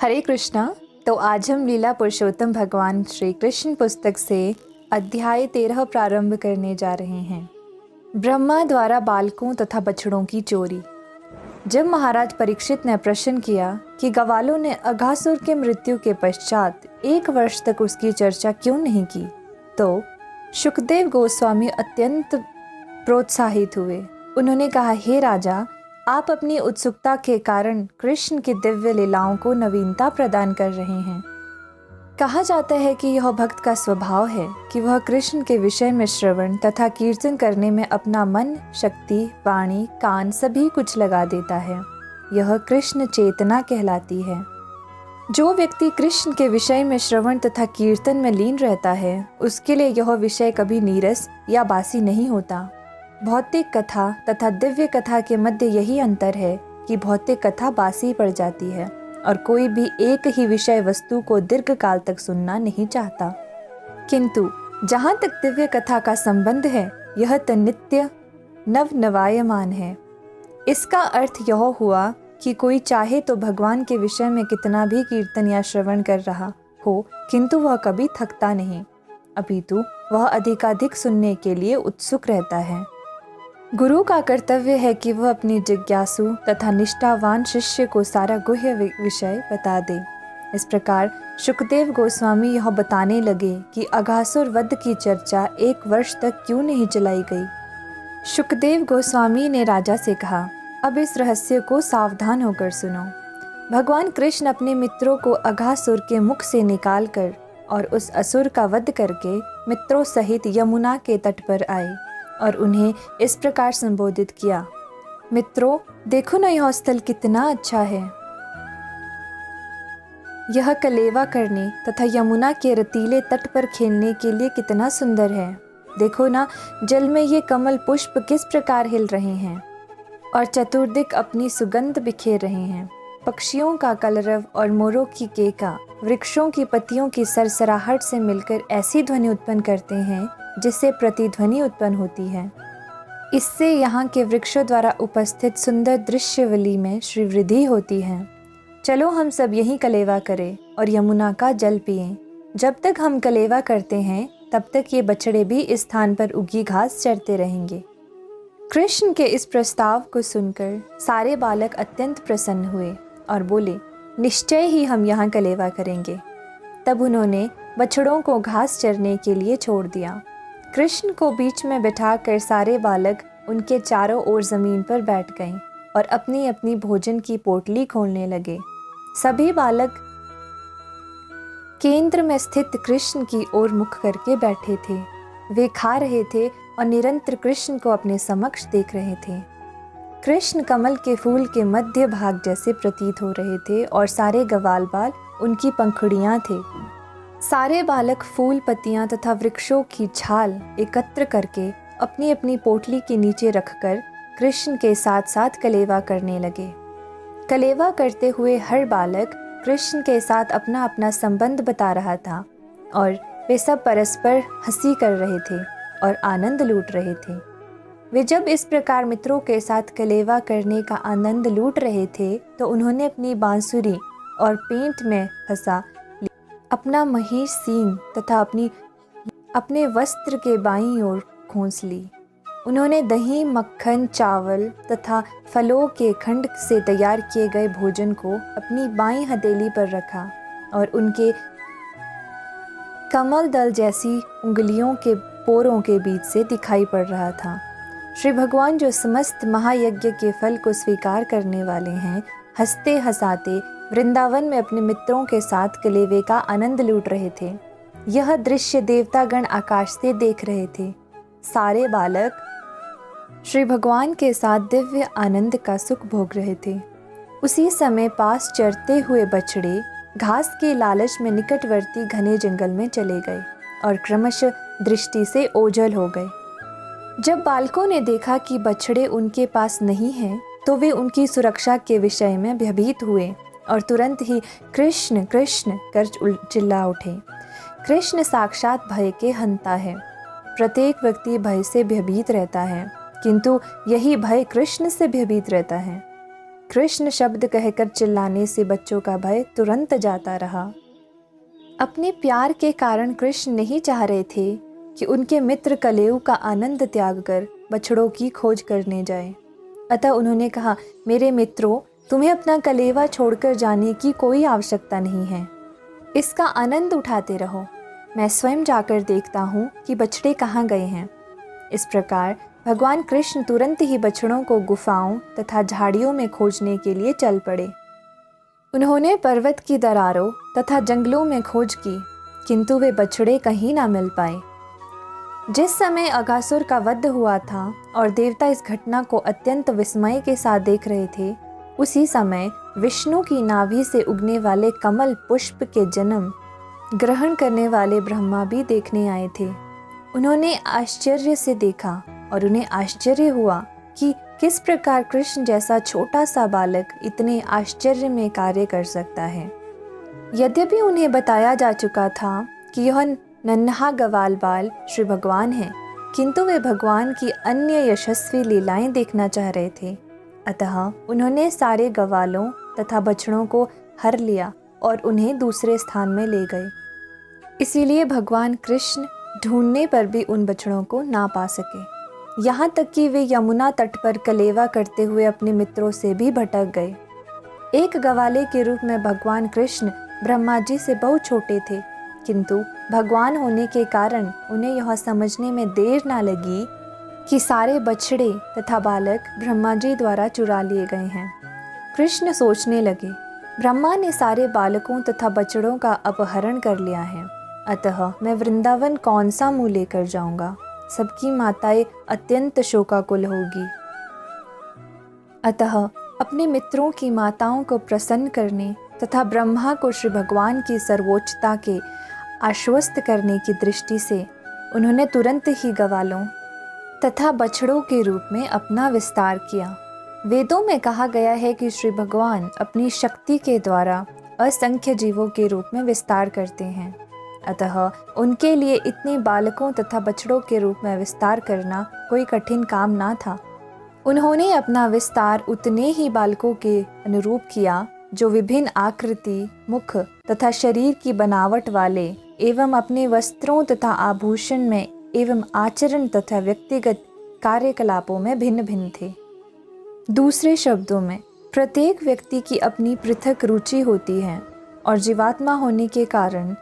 हरे कृष्णा। तो आज हम लीला पुरुषोत्तम भगवान श्री कृष्ण पुस्तक से अध्याय 13 प्रारंभ करने जा रहे हैं। ब्रह्मा द्वारा बालकों तथा बछड़ों की चोरी। जब महाराज परीक्षित ने प्रश्न किया कि ग्वालों ने अघासुर के मृत्यु के पश्चात 1 वर्ष तक उसकी चर्चा क्यों नहीं की, तो शुकदेव गोस्वामी अत्यंत प्रोत्साहित हुए। उन्होंने कहा, हे राजा, आप अपनी उत्सुकता के कारण कृष्ण की दिव्य लीलाओं को नवीनता प्रदान कर रहे हैं। कहा जाता है कि यह भक्त का स्वभाव है कि वह कृष्ण के विषय में श्रवण तथा कीर्तन करने में अपना मन, शक्ति, वाणी, कान सभी कुछ लगा देता है। यह कृष्ण चेतना कहलाती है। जो व्यक्ति कृष्ण के विषय में श्रवण तथा कीर्तन में लीन रहता है, उसके लिए यह विषय कभी नीरस या बासी नहीं होता। भौतिक कथा तथा दिव्य कथा के मध्य यही अंतर है कि भौतिक कथा बासी पड़ जाती है और कोई भी एक ही विषय वस्तु को दीर्घ काल तक सुनना नहीं चाहता। किंतु जहाँ तक दिव्य कथा का संबंध है, यह तो नित्य नवनवायमान है। इसका अर्थ यह हुआ कि कोई चाहे तो भगवान के विषय में कितना भी कीर्तन या श्रवण कर रहा हो, किंतु वह कभी थकता नहीं, अपितु वह अधिकाधिक सुनने के लिए उत्सुक रहता है। गुरु का कर्तव्य है कि वह अपनी जिज्ञासु तथा निष्ठावान शिष्य को सारा गुह्य विषय बता दे। इस प्रकार शुकदेव गोस्वामी यह बताने लगे कि अघासुर वध की चर्चा 1 वर्ष तक क्यों नहीं चलाई गई। शुकदेव गोस्वामी ने राजा से कहा, अब इस रहस्य को सावधान होकर सुनो। भगवान कृष्ण अपने मित्रों को अघासुर के मुख से निकाल कर और उस असुर का वध करके मित्रों सहित यमुना के तट पर आए और उन्हें इस प्रकार संबोधित किया, मित्रों, देखो न यह स्थल कितना अच्छा है। यह कलेवा करने तथा यमुना के रतीले तट पर खेलने के लिए कितना सुंदर है। देखो ना, जल में ये कमल पुष्प किस प्रकार हिल रहे हैं और चतुर्दिक अपनी सुगंध बिखेर रहे हैं। पक्षियों का कलरव और मोरों की केका वृक्षों की पत्तियों की सरसराहट से मिलकर ऐसी ध्वनि उत्पन्न करते हैं जिससे प्रतिध्वनि उत्पन्न होती है। इससे यहाँ के वृक्षों द्वारा उपस्थित सुंदर दृश्यवली में श्रीवृद्धि होती है। चलो हम सब यहीं कलेवा करें और यमुना का जल पिएं। जब तक हम कलेवा करते हैं, तब तक ये बछड़े भी इस स्थान पर उगी घास चरते रहेंगे। कृष्ण के इस प्रस्ताव को सुनकर सारे बालक अत्यंत प्रसन्न हुए और बोले, निश्चय ही हम यहाँ कलेवा करेंगे। तब उन्होंने बछड़ों को घास चरने के लिए छोड़ दिया। कृष्ण को बीच में बिठाकर सारे बालक उनके चारों ओर जमीन पर बैठ गए और अपनी अपनी भोजन की पोटली खोलने लगे। सभी बालक केंद्र में स्थित कृष्ण की ओर मुख करके बैठे थे। वे खा रहे थे और निरंतर कृष्ण को अपने समक्ष देख रहे थे। कृष्ण कमल के फूल के मध्य भाग जैसे प्रतीत हो रहे थे और सारे ग्वाल बाल उनकी पंखुड़ियां थे। सारे बालक फूल, पत्तियां तथा वृक्षों की छाल एकत्र करके अपनी अपनी पोटली के नीचे रखकर कृष्ण के साथ साथ कलेवा करने लगे। कलेवा करते हुए हर बालक कृष्ण के साथ अपना अपना संबंध बता रहा था और वे सब परस्पर हंसी कर रहे थे और आनंद लूट रहे थे। वे जब इस प्रकार मित्रों के साथ कलेवा करने का आनंद लूट रहे थे, तो उन्होंने अपनी बांसुरी और पेंट में फंसा अपना महेश सींग तथा अपने वस्त्र के बाईं ओर खोंस ली। उन्होंने दही, मक्खन, चावल तथा फलों के खंड से तैयार किए गए भोजन को अपनी बाईं हथेली पर रखा और उनके कमल दल जैसी उंगलियों के पोरों के बीच से दिखाई पड़ रहा था। श्री भगवान, जो समस्त महायज्ञ के फल को स्वीकार करने वाले हैं, हंसते हंसाते वृंदावन में अपने मित्रों के साथ कलेवे का आनंद लूट रहे थे। यह दृश्य देवतागण आकाश से देख रहे थे। सारे बालक श्री भगवान के साथ दिव्य आनंद का सुख भोग रहे थे। उसी समय पास चरते हुए बछड़े घास के लालच में निकटवर्ती घने जंगल में चले गए और क्रमशः दृष्टि से ओझल हो गए। जब बालकों ने देखा कि बछड़े उनके पास नहीं हैं, तो वे उनकी सुरक्षा के विषय में भयभीत हुए और तुरंत ही कृष्ण कृष्ण कर चिल्ला उठे। कृष्ण साक्षात भय के हंता है। प्रत्येक व्यक्ति भय से भयभीत रहता है, किंतु यही भय कृष्ण से भयभीत रहता है। कृष्ण शब्द कहकर चिल्लाने से बच्चों का भय तुरंत जाता रहा। अपने प्यार के कारण कृष्ण नहीं चाह रहे थे कि उनके मित्र कलेऊ का आनंद त्याग कर बछड़ों की खोज करने जाए। अतः उन्होंने कहा, मेरे मित्रों, तुम्हें अपना कलेवा छोड़कर जाने की कोई आवश्यकता नहीं है। इसका आनंद उठाते रहो। मैं स्वयं जाकर देखता हूँ कि बछड़े कहाँ गए हैं। इस प्रकार भगवान कृष्ण तुरंत ही बछड़ों को गुफाओं तथा झाड़ियों में खोजने के लिए चल पड़े। उन्होंने पर्वत की दरारों तथा जंगलों में खोज की, किंतु वे बछड़े कहीं ना मिल पाए। जिस समय अगासुर का वध हुआ था और देवता इस घटना को अत्यंत विस्मय के साथ देख रहे थे, उसी समय विष्णु की नाभि से उगने वाले कमल पुष्प के जन्म ग्रहण करने वाले ब्रह्मा भी देखने आए थे। उन्होंने आश्चर्य से देखा और उन्हें आश्चर्य हुआ कि किस प्रकार कृष्ण जैसा छोटा सा बालक इतने आश्चर्य में कार्य कर सकता है। यद्यपि उन्हें बताया जा चुका था कि यह नन्हा गवाल बाल श्री भगवान हैं, किंतु वे भगवान की अन्य यशस्वी लीलाएं देखना चाह रहे थे। अतः उन्होंने सारे गवालों तथा बछड़ों को हर लिया और उन्हें दूसरे स्थान में ले गए। इसीलिए भगवान कृष्ण ढूंढने पर भी उन बछड़ों को ना पा सके। यहाँ तक कि वे यमुना तट पर कलेवा करते हुए अपने मित्रों से भी भटक गए। एक गवाले के रूप में भगवान कृष्ण ब्रह्मा जी से बहुत छोटे थे, किंतु भगवान होने के कारण उन्हें यह समझने में देर ना लगी कि सारे बछड़े तथा बालक ब्रह्मा जी द्वारा चुरा लिए गए हैं। कृष्ण सोचने लगे, ब्रह्मा ने सारे बालकों तथा बछड़ों का अपहरण कर लिया है, अतः मैं वृंदावन कौन सा मुँह लेकर जाऊंगा। सबकी माताएं अत्यंत शोकाकुल होगी। अतः अपने मित्रों की माताओं को प्रसन्न करने तथा ब्रह्मा को श्री भगवान की सर्वोच्चता के आश्वस्त करने की दृष्टि से उन्होंने तुरंत ही गवालों तथा बछड़ों के रूप में अपना विस्तार किया। वेदों में कहा गया है कि श्री भगवान अपनी शक्ति के द्वारा असंख्य जीवों के रूप में विस्तार करते हैं, अतः उनके लिए इतने बालकों तथा बछड़ों के रूप में विस्तार करना कोई कठिन काम ना था। उन्होंने अपना विस्तार उतने ही बालकों के अनुरूप किया जो विभिन्न आकृति, मुख तथा शरीर की बनावट वाले एवं अपने वस्त्रों तथा आभूषण में एवं आचरण तथा व्यक्तिगत कार्यकलापों में भिन्न भिन्न थे। दूसरे शब्दों में, प्रत्येक व्यक्ति की अपनी पृथक रुचि होती है और जीवात्मा होने के कारण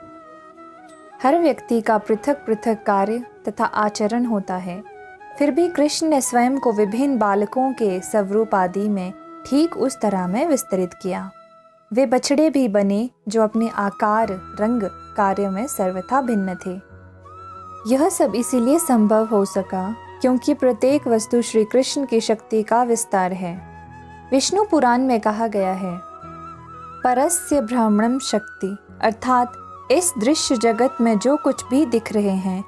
हर व्यक्ति का पृथक पृथक कार्य तथा आचरण होता है। फिर भी कृष्ण ने स्वयं को विभिन्न बालकों के स्वरूप आदि में ठीक उस तरह में विस्तरित किया। वे बछड़े भी बने जो अपने आकार, रंग, कार्य में सर्वथा भिन्न थे। यह सब इसीलिए संभव हो सका क्योंकि प्रत्येक वस्तु श्री कृष्ण की शक्ति का विस्तार है। विष्णु पुराण में कहा गया है, परस्य ब्रह्मणं शक्ति, अर्थात इस दृश्य जगत में जो कुछ भी दिख रहे हैं,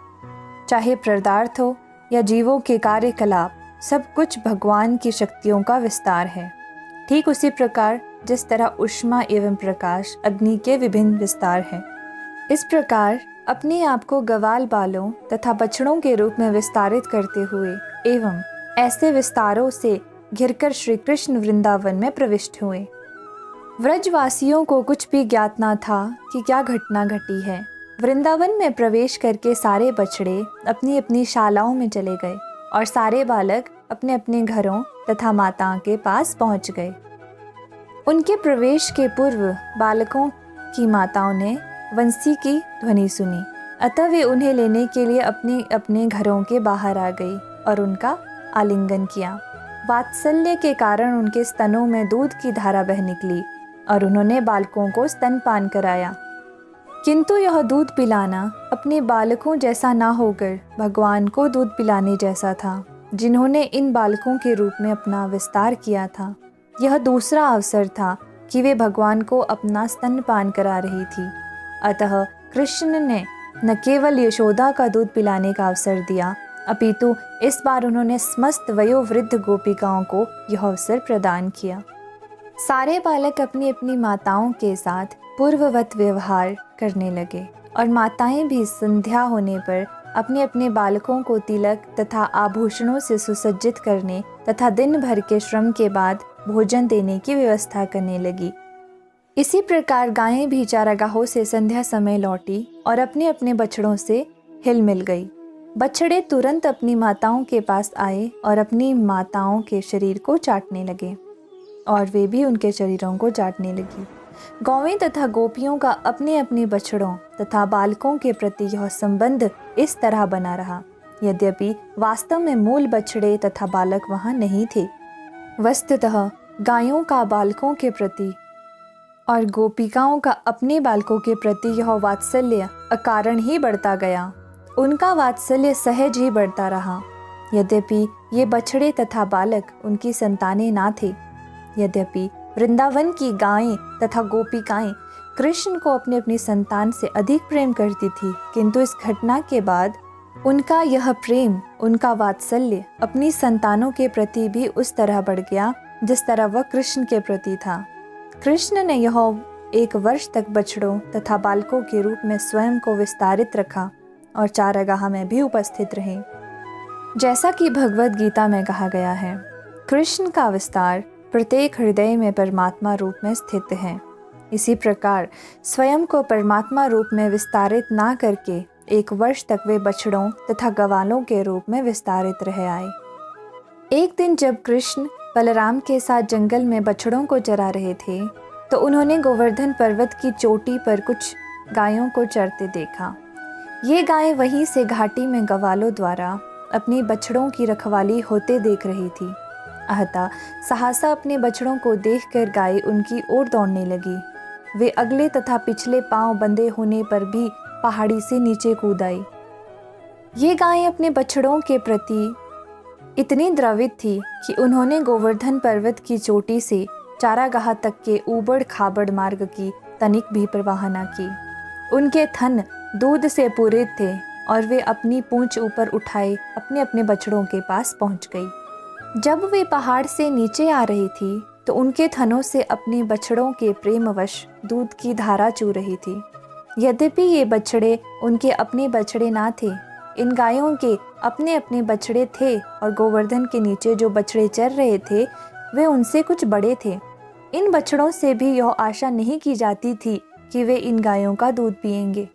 चाहे पदार्थ हो या जीवों के कार्यकलाप, सब कुछ भगवान की शक्तियों का विस्तार है। ठीक उसी प्रकार जिस तरह ऊष्मा एवं प्रकाश अग्नि के विभिन्न विस्तार हैं। इस प्रकार अपने आप को गवाल बालों तथा बछड़ों के रूप में विस्तारित करते हुए एवं ऐसे विस्तारों से घिरकर श्री कृष्ण वृंदावन में प्रविष्ट हुए। व्रजवासियों को कुछ भी ज्ञात न था कि क्या घटना घटी है। वृंदावन में प्रवेश करके सारे बछड़े अपनी अपनी शालाओं में चले गए और सारे बालक अपने अपने घरों तथा माताओं के पास पहुंच गए। उनके प्रवेश के पूर्व बालकों की माताओं ने वंशी की ध्वनि सुनी, अतः वे उन्हें लेने के लिए अपने अपने घरों के बाहर आ गई और उनका आलिंगन किया। वात्सल्य के कारण उनके स्तनों में दूध की धारा बह निकली और उन्होंने बालकों को स्तनपान कराया। किंतु यह दूध पिलाना अपने बालकों जैसा ना होकर भगवान को दूध पिलाने जैसा था, जिन्होंने इन बालकों के रूप में अपना विस्तार किया था। यह दूसरा अवसर था कि वे भगवान को अपना स्तनपान करा रही थी। अतः कृष्ण ने न केवल यशोदा का दूध पिलाने का अवसर दिया, अपितु इस बार उन्होंने समस्त वयोवृद्ध गोपिकाओं को यह अवसर प्रदान किया। सारे बालक अपनी अपनी माताओं के साथ पूर्ववत व्यवहार करने लगे और माताएं भी संध्या होने पर अपने अपने बालकों को तिलक तथा आभूषणों से सुसज्जित करने तथा दिन भर के श्रम के बाद भोजन देने की व्यवस्था करने लगी। इसी प्रकार गायें भी चारागाहों से संध्या समय लौटी और अपने अपने बछड़ों से हिल मिल गई। बछड़े तुरंत अपनी माताओं के पास आए और अपनी माताओं के शरीर को चाटने लगे और वे भी उनके शरीरों को चाटने लगी। गौवें तथा गोपियों का अपने अपने बछड़ों तथा बालकों के प्रति यह संबंध इस तरह बना रहा, यद्यपि वास्तव में मूल बछड़े तथा बालक वहाँ नहीं थे। वस्तुतः गायों का बालकों के प्रति और गोपिकाओं का अपने बालकों के प्रति यह वात्सल्य अकारण ही बढ़ता गया। उनका वात्सल्य सहज ही बढ़ता रहा, यद्यपि ये बछड़े तथा बालक उनकी संतानें ना थे। यद्यपि वृंदावन की गायें तथा गोपिकाएं कृष्ण को अपनी अपनी संतान से अधिक प्रेम करती थी, किंतु इस घटना के बाद उनका यह प्रेम, उनका वात्सल्य अपनी संतानों के प्रति भी उस तरह बढ़ गया जिस तरह वह कृष्ण के प्रति था। कृष्ण ने यह 1 वर्ष तक बछड़ों तथा बालकों के रूप में स्वयं को विस्तारित रखा और चारागाह में भी उपस्थित रहे। जैसा कि भगवद गीता में कहा गया है, कृष्ण का विस्तार प्रत्येक हृदय में परमात्मा रूप में स्थित है। इसी प्रकार स्वयं को परमात्मा रूप में विस्तारित ना करके 1 वर्ष तक वे बछड़ों तथा गवालों के रूप में विस्तारित रह आए। एक दिन जब कृष्ण बलराम के साथ जंगल में बछड़ों को चरा रहे थे, तो उन्होंने गोवर्धन पर्वत की चोटी पर कुछ गायों को चरते देखा। ये गायें वहीं से घाटी में गवालों द्वारा अपनी बछड़ों की रखवाली होते देख रही थी। अतः सहसा अपने बछड़ों को देखकर गाय उनकी ओर दौड़ने लगी। वे अगले तथा पिछले पांव बंधे होने पर भी पहाड़ी से नीचे कूद आई। ये गायें अपने बछड़ों के प्रति इतनी द्रवित थी कि उन्होंने गोवर्धन पर्वत की चोटी से चारागाह तक के ऊबड़ खाबड़ मार्ग की तनिक भी परवाह न की। उनके थन दूध से पूरित थे और वे अपनी पूंछ ऊपर उठाए अपने अपने बछड़ों के पास पहुंच गई। जब वे पहाड़ से नीचे आ रही थी तो उनके थनों से अपने बछड़ों के प्रेमवश दूध की धारा चू रही थी। यद्यपि ये बछड़े उनके अपने बछड़े ना थे, इन गायों के अपने अपने बछड़े थे और गोवर्धन के नीचे जो बछड़े चर रहे थे वे उनसे कुछ बड़े थे। इन बछड़ों से भी यह आशा नहीं की जाती थी कि वे इन गायों का दूध पिएंगे,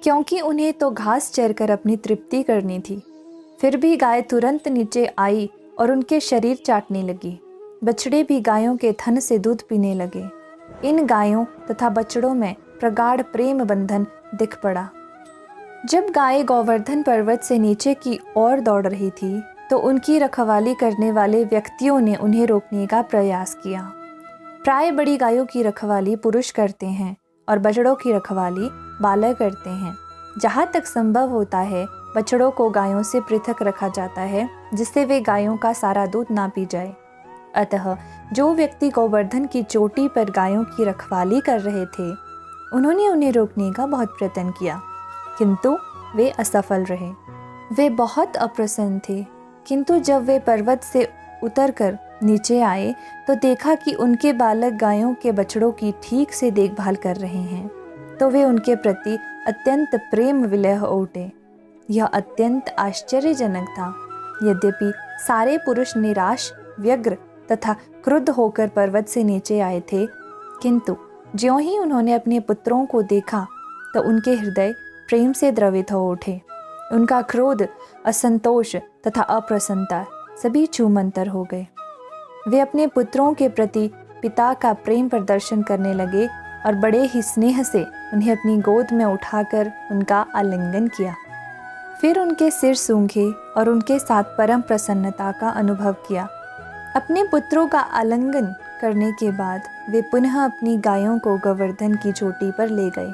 क्योंकि उन्हें तो घास चरकर अपनी तृप्ति करनी थी। फिर भी गाय तुरंत नीचे आई और उनके शरीर चाटने लगी। बछड़े भी गायों के थन से दूध पीने लगे। इन गायों तथा बछड़ों में प्रगाढ़ प्रेम बंधन दिख पड़ा। जब गाय गोवर्धन पर्वत से नीचे की ओर दौड़ रही थी तो उनकी रखवाली करने वाले व्यक्तियों ने उन्हें रोकने का प्रयास किया। प्राय बड़ी गायों की रखवाली पुरुष करते हैं और बछड़ों की रखवाली बालक करते हैं। जहाँ तक संभव होता है बछड़ों को गायों से पृथक रखा जाता है, जिससे वे गायों का सारा दूध ना पी जाए। अतः जो व्यक्ति गोवर्धन की चोटी पर गायों की रखवाली कर रहे थे, उन्होंने उन्हें रोकने का बहुत प्रयत्न किया, किंतु वे असफल रहे। वे बहुत अप्रसन्न थे, किंतु जब वे पर्वत से उतरकर नीचे आए तो देखा कि उनके बालक गायों के बछड़ों की ठीक से देखभाल कर रहे हैं, तो वे उनके प्रति अत्यंत प्रेम विलय उठे। यह अत्यंत आश्चर्यजनक था। यद्यपि सारे पुरुष निराश, व्यग्र तथा क्रुद्ध होकर पर्वत से नीचे आए थे, किंतु ज्यों ही उन्होंने अपने पुत्रों को देखा तो उनके हृदय प्रेम से द्रवित हो उठे। उनका क्रोध, असंतोष तथा अप्रसन्नता सभी छूमंतर हो गए। वे अपने पुत्रों के प्रति पिता का प्रेम प्रदर्शन करने लगे और बड़े ही स्नेह से उन्हें अपनी गोद में उठाकर उनका आलिंगन किया। फिर उनके सिर सूंघे और उनके साथ परम प्रसन्नता का अनुभव किया। अपने पुत्रों का आलिंगन करने के बाद वे पुनः अपनी गायों को गोवर्धन की चोटी पर ले गए।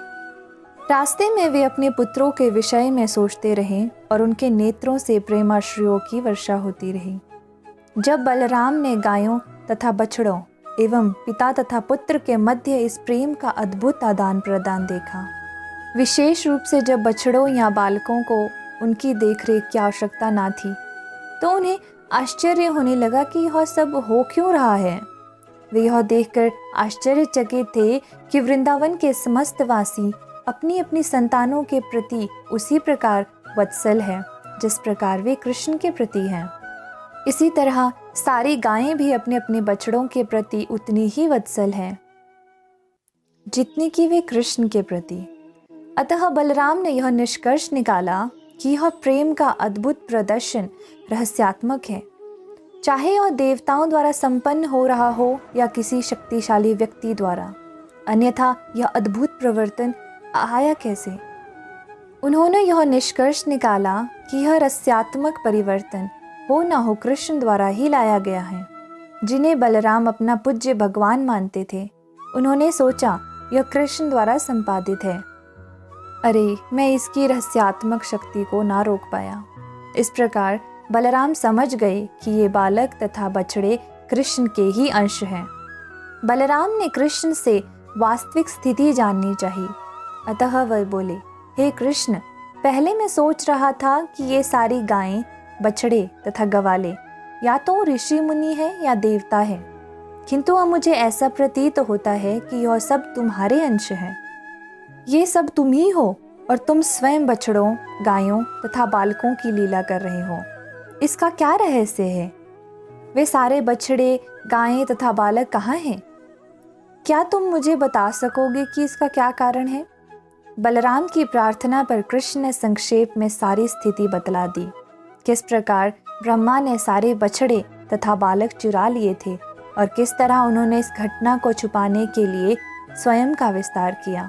रास्ते में वे अपने पुत्रों के विषय में सोचते रहे और उनके नेत्रों से प्रेमाश्रुओं की वर्षा होती रही। जब बलराम ने गायों तथा बछड़ों एवं पिता तथा पुत्र के मध्य इस प्रेम का अद्भुत आदान प्रदान देखा, विशेष रूप से जब बछड़ों या बालकों को उनकी देखरेख की आवश्यकता ना थी, तो उन्हें आश्चर्य होने लगा कि यह सब हो क्यों रहा है। वे यह देखकर आश्चर्यचकित थे कि वृंदावन के समस्त वासी अपनी अपनी संतानों के प्रति उसी प्रकार वत्सल है जिस प्रकार वे कृष्ण के प्रति हैं। इसी तरह सारी गायें भी अपने अपने बछड़ों के प्रति उतनी ही वत्सल हैं जितनी कि वे कृष्ण के प्रति। अतः बलराम ने यह निष्कर्ष निकाला कि यह प्रेम का अद्भुत प्रदर्शन रहस्यात्मक है, चाहे यह देवताओं द्वारा संपन्न हो रहा हो या किसी शक्तिशाली व्यक्ति द्वारा, अन्यथा यह अद्भुत प्रवर्तन आया कैसे? उन्होंने यह निष्कर्ष निकाला कि यह रहस्यात्मक परिवर्तन हो न हो कृष्ण द्वारा ही लाया गया है, जिन्हें बलराम अपना पूज्य भगवान मानते थे। उन्होंने सोचा यह कृष्ण द्वारा संपादित है। अरे, मैं इसकी रहस्यात्मक शक्ति को ना रोक पाया। इस प्रकार बलराम समझ गए कि ये बालक तथा बछड़े कृष्ण के ही अंश हैं। बलराम ने कृष्ण से वास्तविक स्थिति जाननी चाहिए। अतः वह बोले, हे कृष्ण, पहले मैं सोच रहा था कि ये सारी गायें, बछड़े तथा गवाले या तो ऋषि मुनि है या देवता है, किंतु अब मुझे ऐसा प्रतीत होता है कि यह सब तुम्हारे अंश है। ये सब तुम ही हो और तुम स्वयं बछड़ों, गायों तथा बालकों की लीला कर रहे हो। इसका क्या रहस्य है? वे सारे बछड़े, गायें तथा बालक कहाँ हैं? क्या तुम मुझे बता सकोगे कि इसका क्या कारण है? बलराम की प्रार्थना पर कृष्ण ने संक्षेप में सारी स्थिति बतला दी। किस प्रकार ब्रह्मा ने सारे बछड़े तथा बालक चुरा लिए थे और किस तरह उन्होंने इस घटना को छुपाने के लिए स्वयं का विस्तार किया,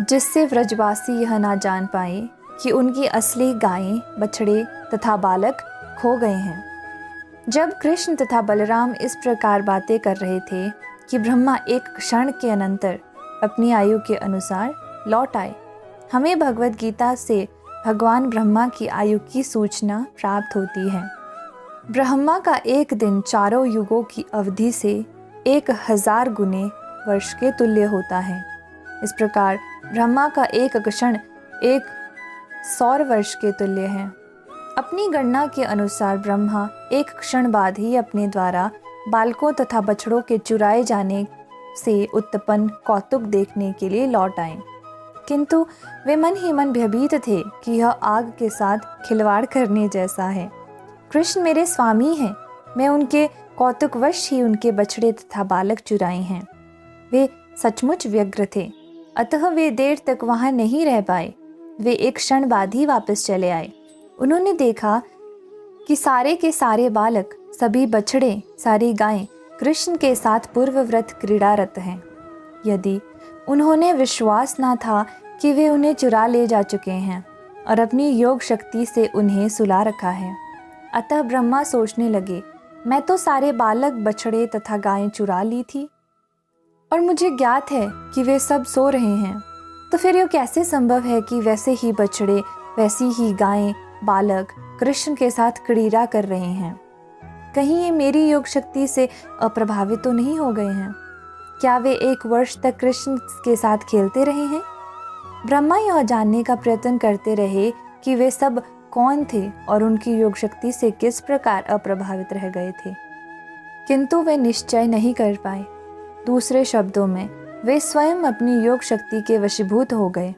जिससे व्रजवासी यह ना जान पाए कि उनकी असली गायें, बछड़े तथा बालक खो गए हैं। जब कृष्ण तथा बलराम इस प्रकार बातें कर रहे थे कि ब्रह्मा एक क्षण के अनंतर अपनी आयु के अनुसार लौट आए। हमें भगवद गीता से भगवान ब्रह्मा की आयु की सूचना प्राप्त होती है। ब्रह्मा का एक दिन चारों युगों की अवधि से 1000 गुने वर्ष के तुल्य होता है। इस प्रकार ब्रह्मा का एक क्षण 100 वर्ष के तुल्य है। अपनी गणना के अनुसार ब्रह्मा एक क्षण बाद ही अपने द्वारा बालकों तथा बछड़ों के चुराए जाने से उत्पन्न कौतुक देखने के लिए लौट आए, किंतु वे मन ही मन भयभीत थे कि यह आग के साथ खिलवाड़ करने जैसा है। कृष्ण मेरे स्वामी हैं, मैं उनके कौतुकवश ही उनके बछड़े तथा बालक चुराए हैं। वे सचमुच व्यग्र थे, अतः वे देर तक वहाँ नहीं रह पाए। वे एक क्षण बाद ही वापस चले आए। उन्होंने देखा कि सारे के सारे बालक, सभी बछड़े, सारी गायें कृष्ण के साथ पूर्वव्रत क्रीड़ारत हैं। यदि उन्होंने विश्वास ना था कि वे उन्हें चुरा ले जा चुके हैं और अपनी योग शक्ति से उन्हें सुला रखा है, अतः ब्रह्मा सोचने लगे, मैं तो सारे बालक, बछड़े तथा गायें चुरा ली थी और मुझे ज्ञात है कि वे सब सो रहे हैं, तो फिर यह कैसे संभव है कि वैसे ही बछड़े, वैसी ही गायें, बालक कृष्ण के साथ क्रीड़ा कर रहे हैं? कहीं ये मेरी योग शक्ति से अप्रभावित तो नहीं हो गए हैं? क्या वे 1 वर्ष तक कृष्ण के साथ खेलते रहे हैं? ब्रह्मा यह जानने का प्रयत्न करते रहे कि वे सब कौन थे और उनकी योग शक्ति से किस प्रकार अप्रभावित रह गए थे, किंतु वे निश्चय नहीं कर पाए। दूसरे शब्दों में, वे स्वयं अपनी योग शक्ति के वशीभूत हो गए।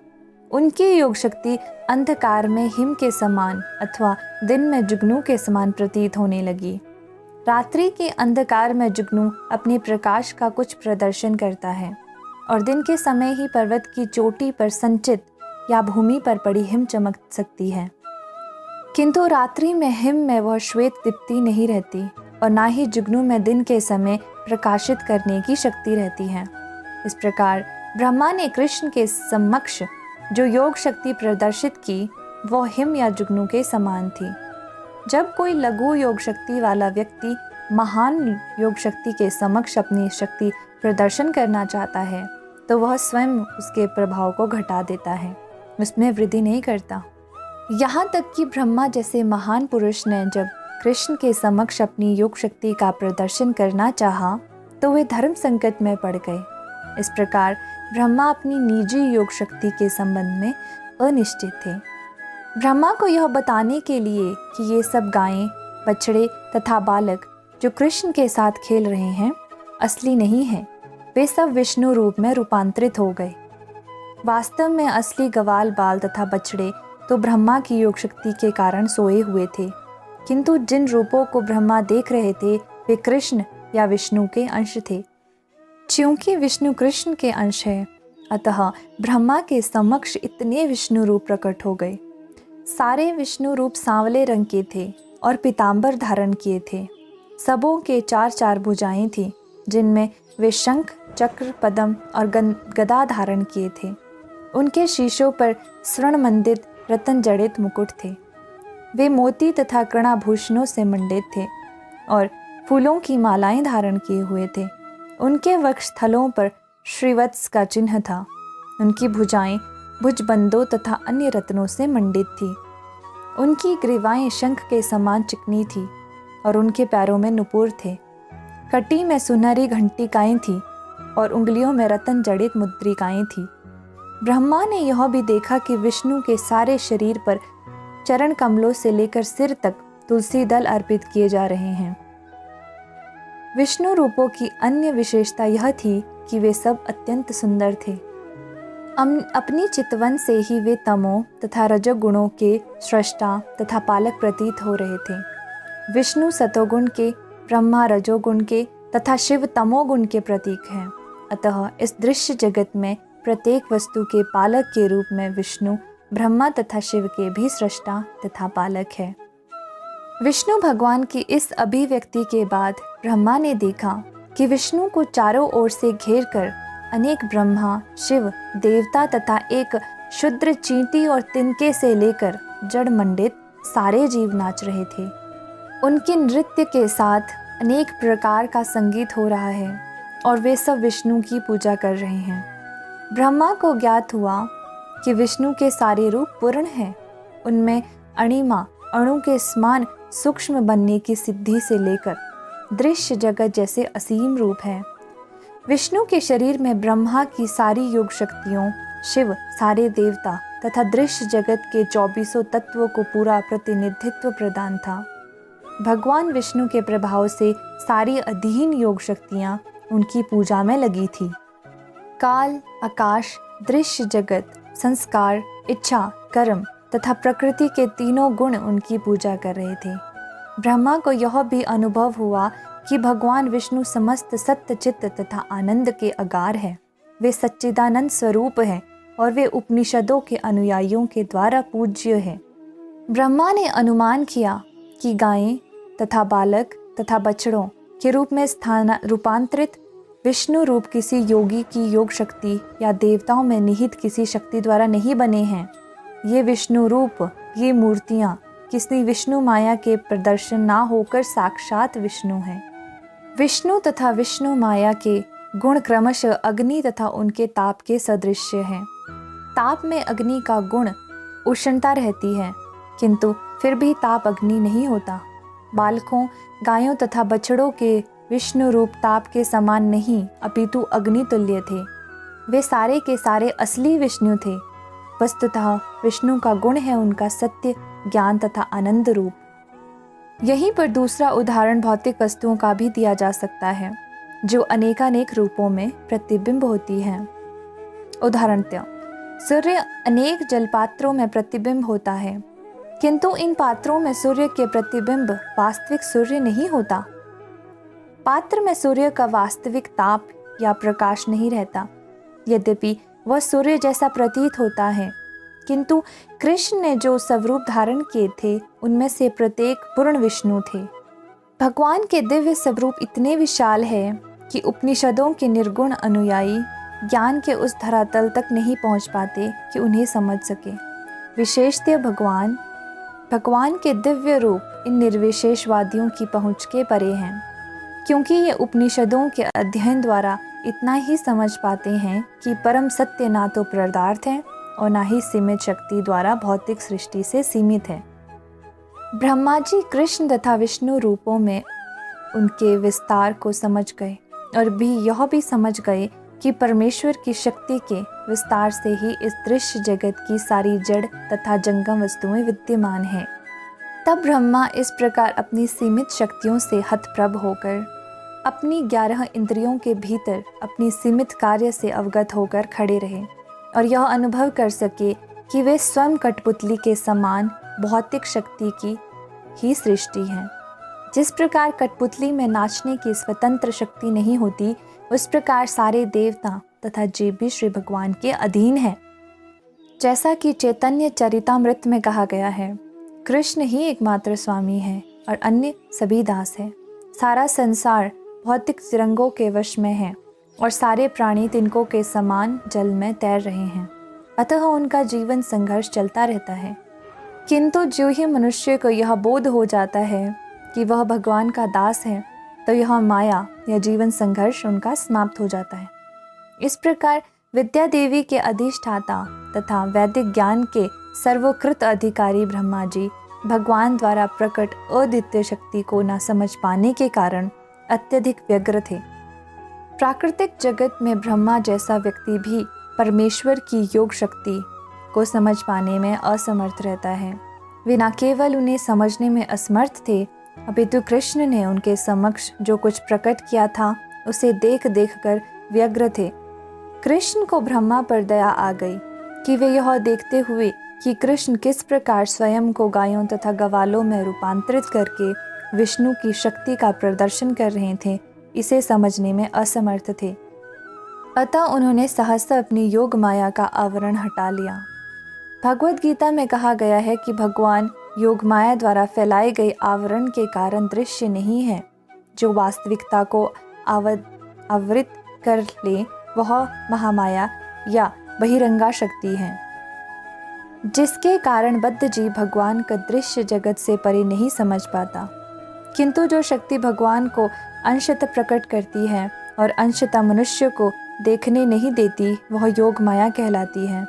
उनकी योग शक्ति अंधकार में हिम के समान अथवा दिन में जुगनू के समान प्रतीत होने लगी। रात्रि के अंधकार में जुगनू अपने प्रकाश का कुछ प्रदर्शन करता है और दिन के समय ही पर्वत की चोटी पर संचित या भूमि पर पड़ी हिम चमक सकती है, किंतु रात्रि में हिम में वह श्वेत दीप्ति नहीं रहती और ना ही जुगनू में दिन के समय प्रकाशित करने की शक्ति रहती है। इस प्रकार ब्रह्मा ने कृष्ण के समक्ष जो योग शक्ति प्रदर्शित की, वह हिम या जुगनू के समान थी। जब कोई लघु योग शक्ति वाला व्यक्ति महान योग शक्ति के समक्ष अपनी शक्ति प्रदर्शन करना चाहता है, तो वह स्वयं उसके प्रभाव को घटा देता है, उसमें वृद्धि नहीं करता। यहाँ तक कि ब्रह्मा जैसे महान पुरुष ने जब कृष्ण के समक्ष अपनी योग शक्ति का प्रदर्शन करना चाहा, तो वे धर्म संकट में पड़ गए। इस प्रकार ब्रह्मा अपनी निजी योग शक्ति के संबंध में अनिश्चित थे। ब्रह्मा को यह बताने के लिए कि ये सब गायें, बछड़े तथा बालक जो कृष्ण के साथ खेल रहे हैं असली नहीं है, वे सब विष्णु रूप में रूपांतरित हो गए। वास्तव में असली गवाल, बाल तथा बछड़े तो ब्रह्मा की योग शक्ति के कारण सोए हुए थे किंतु जिन रूपों को ब्रह्मा देख रहे थे वे कृष्ण या विष्णु के अंश थे। क्योंकि विष्णु कृष्ण के अंश है, अतः ब्रह्मा के समक्ष इतने विष्णु रूप प्रकट हो गए। सारे विष्णु रूप सांवले रंग के थे और पीतांबर धारण किए थे। सबों के 4-4 भुजाएं थीं, जिनमें वे शंख, चक्र, पद्म और गदा धारण किए थे। उनके शीशों पर स्वर्ण मंडित रतन जड़ित मुकुट थे। वे मोती तथा कर्णाभूषणों से मंडित थे और फूलों की मालाएं धारण किए हुए थे। उनके वक्षस्थलों पर श्रीवत्स का चिन्ह था। उनकी भुजाएं भुजबंदों तथा अन्य रत्नों से मंडित थी। उनकी ग्रीवाएं शंख के समान चिकनी थी और उनके पैरों में नुपुर थे। कटी में सुनहरी घंटिकाएं थीं और उंगलियों में रतन जड़ित मुद्रिकाएं थीं। ब्रह्मा ने यह भी देखा कि विष्णु के सारे शरीर पर चरण कमलों से लेकर सिर तक तुलसी दल अर्पित किए जा रहे हैं। विष्णु रूपों की अन्य विशेषता यह थी कि वे सब अत्यंत सुंदर थे। अपनी चितवन से ही वे तमो तथा रजोगुणों के सृष्टा तथा पालक प्रतीत हो रहे थे। विष्णु सतोगुण के, ब्रह्मा रजोगुण के तथा शिव तमोगुण के प्रतीक हैं। अतः इस दृश्य जगत में प्रत्येक वस्तु के पालक के रूप में विष्णु, ब्रह्मा तथा शिव के भी सृष्टा तथा पालक है। विष्णु भगवान की इस अभिव्यक्ति के बाद ब्रह्मा ने देखा कि विष्णु को चारों ओर से घेर कर अनेक ब्रह्मा, शिव, देवता तथा एक शुद्र चींटी और तिनके से लेकर जड़ मंडित सारे जीव नाच रहे थे। उनके नृत्य के साथ अनेक प्रकार का संगीत हो रहा है और वे सब विष्णु की पूजा कर रहे हैं। ब्रह्मा को ज्ञात हुआ कि विष्णु के सारे रूप पूर्ण हैं। उनमें अणिमा, अणु के समान सूक्ष्म बनने की सिद्धि से लेकर दृश्य जगत जैसे असीम रूप है। विष्णु के शरीर में ब्रह्मा की सारी योग शक्तियों, शिव सारे देवता तथा दृश्य जगत के 24 तत्वों को पूरा प्रतिनिधित्व प्रदान था। भगवान विष्णु के प्रभाव से सारी अधीन योग शक्तियाँ उनकी पूजा में लगी थी। काल, आकाश, दृश्य जगत, संस्कार, इच्छा, कर्म तथा प्रकृति के तीनों गुण उनकी पूजा कर रहे थे। ब्रह्मा को यह भी अनुभव हुआ कि भगवान विष्णु समस्त सत्य, चित्त तथा आनंद के अगार है। वे सच्चिदानंद स्वरूप हैं और वे उपनिषदों के अनुयायियों के द्वारा पूज्य हैं। ब्रह्मा ने अनुमान किया कि गायें तथा बालक तथा बछड़ों के रूप में रूपांतरित विष्णु रूप किसी योगी की योग शक्ति या देवताओं में निहित किसी शक्ति द्वारा नहीं बने हैं। ये विष्णु रूप, ये मूर्तियाँ किसी विष्णु माया के प्रदर्शन ना होकर साक्षात विष्णु हैं। विष्णु तथा विष्णु माया के गुण क्रमशः अग्नि तथा उनके ताप के सदृश हैं। ताप में अग्नि का गुण उष्णता रहती है, किंतु फिर भी ताप अग्नि नहीं होता। बालकों, गायों तथा बछड़ों के विष्णु रूप ताप के समान नहीं अपितु अग्नि तुल्य थे। वे सारे के सारे असली विष्णु थे। वस्तुतः विष्णु का गुण है उनका सत्य, ज्ञान तथा आनंद रूप। यहीं पर दूसरा उदाहरण भौतिक वस्तुओं का भी दिया जा सकता है, जो अनेकानेक रूपों में प्रतिबिंब होती हैं। उदाहरणतः सूर्य अनेक जलपात्रों में प्रतिबिंब होता है, किंतु इन पात्रों में सूर्य के प्रतिबिंब वास्तविक सूर्य नहीं होता। पात्र में सूर्य का वास्तविक ताप या प्रकाश नहीं रहता, यद्यपि वह सूर्य जैसा प्रतीत होता है। किंतु कृष्ण ने जो स्वरूप धारण किए थे उनमें से प्रत्येक पूर्ण विष्णु थे। भगवान के दिव्य स्वरूप इतने विशाल है कि उपनिषदों के निर्गुण अनुयायी ज्ञान के उस धरातल तक नहीं पहुंच पाते कि उन्हें समझ सके। विशेषतः भगवान के दिव्य रूप इन निर्विशेषवादियों की पहुंच के परे हैं, क्योंकि ये उपनिषदों के अध्ययन द्वारा इतना ही समझ पाते हैं कि परम सत्य ना तो पदार्थ है और ना ही सीमित शक्ति द्वारा भौतिक सृष्टि से सीमित है। ब्रह्मा जी कृष्ण तथा विष्णु रूपों में उनके विस्तार को समझ गए और यह भी समझ गए कि परमेश्वर की शक्ति के विस्तार से ही इस दृश्य जगत की सारी जड़ तथा जंगम वस्तुएं विद्यमान हैं। तब ब्रह्मा इस प्रकार अपनी सीमित शक्तियों से हतप्रभ होकर अपनी 11 इंद्रियों के भीतर अपनी सीमित कार्य से अवगत होकर खड़े रहे और यह अनुभव कर सके कि वे स्वयं कठपुतली के समान भौतिक शक्ति की ही सृष्टि है। जिस प्रकार कठपुतली में नाचने की स्वतंत्र शक्ति नहीं होती, उस प्रकार सारे देवता तथा जीव भी श्री भगवान के अधीन है। जैसा कि चैतन्य चरितामृत में कहा गया है, कृष्ण ही एकमात्र स्वामी है और अन्य सभी दास है। सारा संसार भौतिक तिरंगों के वश में है और सारे प्राणी तिनकों के समान जल में तैर रहे हैं, अतः उनका जीवन संघर्ष चलता रहता है। किंतु जो ही मनुष्य को यह बोध हो जाता है कि वह भगवान का दास है, तो यह माया या जीवन संघर्ष उनका समाप्त हो जाता है। इस प्रकार विद्या देवी के अधिष्ठाता तथा वैदिक ज्ञान के सर्वोकृत अधिकारी ब्रह्मा जी भगवान द्वारा प्रकट अद्वितीय शक्ति को न समझ पाने के कारण अत्यधिक व्यग्र थे। प्राकृतिक जगत में ब्रह्मा जैसा व्यक्ति भी परमेश्वर की योग शक्ति को समझ पाने में असमर्थ रहता है। वे न केवल उन्हें समझने में असमर्थ थे, अपितु कृष्ण ने उनके समक्ष जो कुछ प्रकट किया था उसे देख देख कर व्यग्र थे। कृष्ण को ब्रह्मा पर दया आ गई कि वे यह देखते हुए कि कृष्ण किस प्रकार स्वयं को गायों तथा गवालों में रूपांतरित करके विष्णु की शक्ति का प्रदर्शन कर रहे थे, इसे समझने में असमर्थ थे। अतः उन्होंने सहसा अपनी योग माया का आवरण हटा लिया। भगवद गीता में कहा गया है कि भगवान योग माया द्वारा फैलाए गए आवरण के कारण दृश्य नहीं है। जो वास्तविकता को आवृत कर ले वह महामाया या बहिरंगा शक्ति है, जिसके कारण बद्ध जीव भगवान का दृश्य जगत से परे नहीं समझ पाता। किंतु जो शक्ति भगवान को अंशतः प्रकट करती है और अंशतः मनुष्य को देखने नहीं देती, वह योग माया कहलाती है।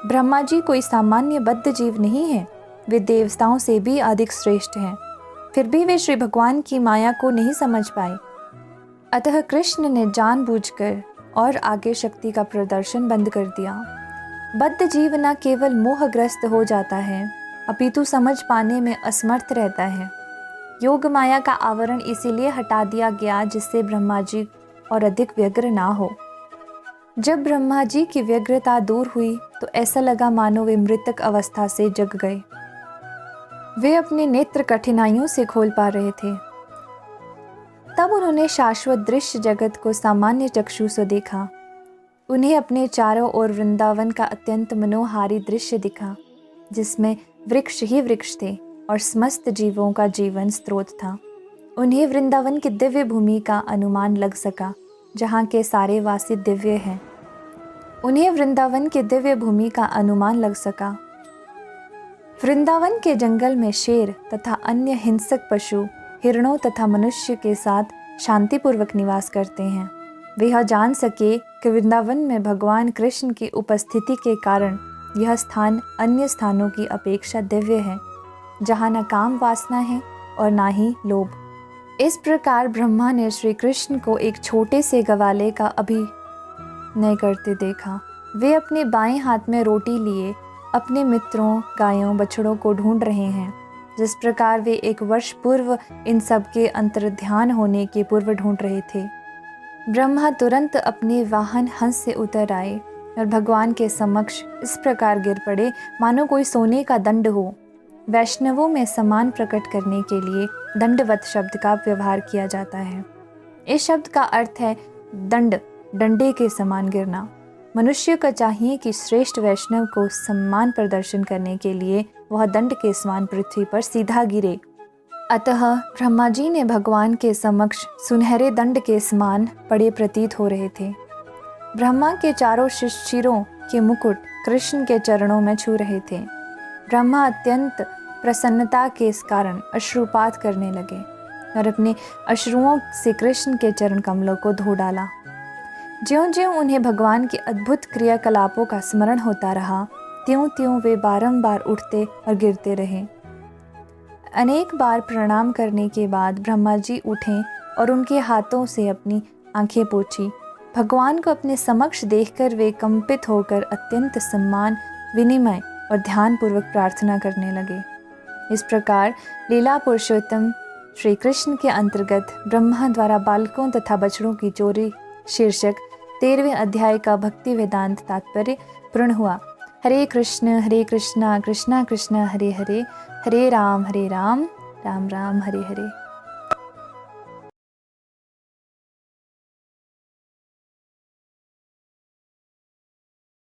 ब्रह्मा जी कोई सामान्य बद्ध जीव नहीं है, वे देवताओं से भी अधिक श्रेष्ठ हैं। फिर भी वे श्री भगवान की माया को नहीं समझ पाए। अतः कृष्ण ने जानबूझकर और आगे शक्ति का प्रदर्शन बंद कर दिया। बद्ध जीव न केवल मोहग्रस्त हो जाता है, अपितु समझ पाने में असमर्थ रहता है। योग माया का आवरण इसीलिए हटा दिया गया जिससे ब्रह्मा जी और अधिक व्यग्र ना हो। जब ब्रह्मा जी की व्यग्रता दूर हुई तो ऐसा लगा मानो वे मृतक अवस्था से जग गए। वे अपने नेत्र कठिनाइयों से खोल पा रहे थे। तब उन्होंने शाश्वत दृश्य जगत को सामान्य चक्षु से देखा। उन्हें अपने चारों ओर वृंदावन का अत्यंत मनोहारी दृश्य दिखा, जिसमें वृक्ष ही वृक्ष थे और समस्त जीवों का जीवन स्रोत था। उन्हें वृंदावन की दिव्य भूमि का अनुमान लग सका, जहाँ के सारे वासी दिव्य हैं। उन्हें वृंदावन की दिव्य भूमि का अनुमान लग सका। वृंदावन के जंगल में शेर तथा अन्य हिंसक पशु हिरणों तथा मनुष्य के साथ शांतिपूर्वक निवास करते हैं। वे यह जान सके कि वृंदावन में भगवान कृष्ण की उपस्थिति के कारण यह स्थान अन्य स्थानों की अपेक्षा दिव्य है, जहाँ न काम वासना है और ना ही लोभ। इस प्रकार ब्रह्मा ने श्री कृष्ण को एक छोटे से गवाले का अभिनय करते देखा। वे अपने बाएं हाथ में रोटी लिए अपने मित्रों गायों बछड़ों को ढूंढ रहे हैं, जिस प्रकार वे एक वर्ष पूर्व इन सब के अंतर्ध्यान होने के पूर्व ढूंढ रहे थे। ब्रह्मा तुरंत अपने वाहन हंस से उतर आए और भगवान के समक्ष इस प्रकार गिर पड़े मानो कोई सोने का दंड हो। वैष्णवों में सम्मान प्रकट करने के लिए दंडवत शब्द का व्यवहार किया जाता है। इस शब्द का अर्थ है दंड, डंडे के समान गिरना। मनुष्य को चाहिए कि श्रेष्ठ वैष्णव को सम्मान प्रदर्शन करने के लिए वह दंड के समान पृथ्वी पर सीधा गिरे। अतः ब्रह्मा जी ने भगवान के समक्ष सुनहरे दंड के समान पड़े प्रतीत हो रहे थे। ब्रह्मा के चारों शिशिरों के मुकुट कृष्ण के चरणों में छू रहे थे। ब्रह्मा अत्यंत प्रसन्नता के इस कारण अश्रुपात करने लगे और अपने अश्रुओं से कृष्ण के चरण कमलों को धो डाला। ज्यों-ज्यों उन्हें भगवान के अद्भुत क्रियाकलापों का स्मरण होता रहा, त्यों-त्यों वे बारंबार उठते और गिरते रहे। अनेक बार प्रणाम करने के बाद ब्रह्मा जी उठे और उनके हाथों से अपनी आंखें पोंछी। भगवान को अपने समक्ष देखकर वे कंपित होकर अत्यंत सम्मान, विनिमय और ध्यानपूर्वक प्रार्थना करने लगे। इस प्रकार लीला पुरुषोत्तम श्री कृष्ण के अंतर्गत ब्रह्मा द्वारा बालकों तथा बछड़ों की चोरी शीर्षक 13वें अध्याय का भक्ति वेदांत तात्पर्य पूर्ण हुआ। हरे कृष्णा कृष्णा कृष्णा हरे हरे, हरे राम राम राम, हरे हरे।